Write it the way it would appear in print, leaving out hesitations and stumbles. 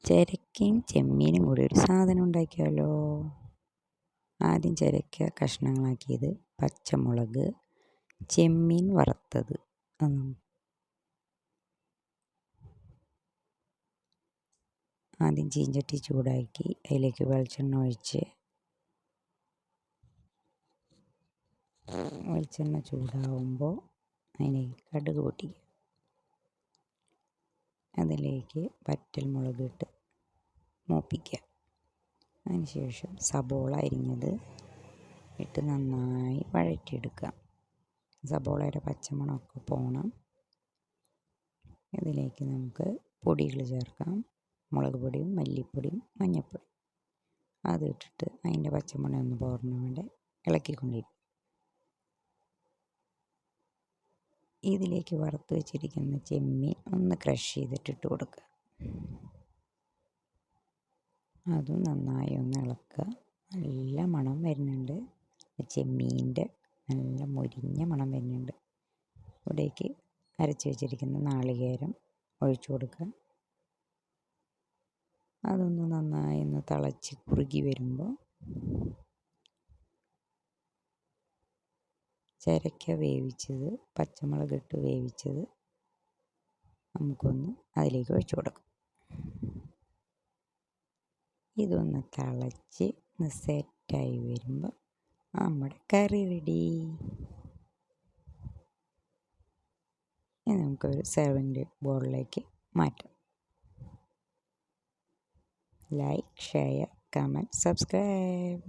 ചിരക്കയും ചെമ്മീനും കൂടി ഒരു സാധനം ഉണ്ടാക്കിയാലോ? ആദ്യം ചിരക്ക കഷ്ണങ്ങളാക്കിയത്, പച്ചമുളക്, ചെമ്മീൻ വറുത്തത്. ആദ്യം ചീഞ്ചട്ടി ചൂടാക്കി അതിലേക്ക് വെളിച്ചെണ്ണ ഒഴിച്ച്, വെളിച്ചെണ്ണ ചൂടാവുമ്പോൾ അതിലേക്ക് കടുക് പൊട്ടിക്കുക. അതിലേക്ക് വറ്റൽമുളക് ഇട്ട് മൂപ്പിക്കുക. അതിനുശേഷം സബോള അരിഞ്ഞത് ഇട്ട് നന്നായി വഴറ്റിയെടുക്കുക. സബോളയുടെ പച്ചമണമൊക്കെ പോകണം. ഇതിലേക്ക് നമുക്ക് പൊടികൾ ചേർക്കാം. മുളക് പൊടിയും മല്ലിപ്പൊടിയും മഞ്ഞൾപ്പൊടിയും അതിട്ടിട്ട് അതിൻ്റെ പച്ചമണം ഒന്ന് പോർന്ന വേണ്ടി ഇളക്കിക്കൊണ്ടിരിക്കും. ഇതിലേക്ക് വറുത്ത് വെച്ചിരിക്കുന്ന ചെമ്മീൻ ഒന്ന് ക്രഷ് ചെയ്തിട്ടിട്ട് കൊടുക്കുക. അതും നന്നായി ഒന്ന് ഇളക്കുക. നല്ല മണം വരുന്നുണ്ട്, ചെമ്മീൻ്റെ നല്ല മൊരിഞ്ഞ മണം വരുന്നുണ്ട്. ഇവിടേക്ക് അരച്ച് വെച്ചിരിക്കുന്ന നാളികേരം ഒഴിച്ചു കൊടുക്കുക. അതൊന്ന് നന്നായി ഒന്ന് തിളച്ച് കുറുകി വരുമ്പോൾ ചിരക്ക വേവിച്ചത്, പച്ചമുളക് ഇട്ട് വേവിച്ചത് നമുക്കൊന്ന് അതിലേക്ക് ഒഴിച്ചു കൊടുക്കാം. ഇതൊന്ന് തിളച്ച് ഒന്ന് സെറ്റായി വരുമ്പോൾ നമ്മുടെ കറി റെഡി. ഇനി നമുക്കൊരു സെർവിങ് ബോളിലേക്ക് മാറ്റാം. Like, share, comment, subscribe.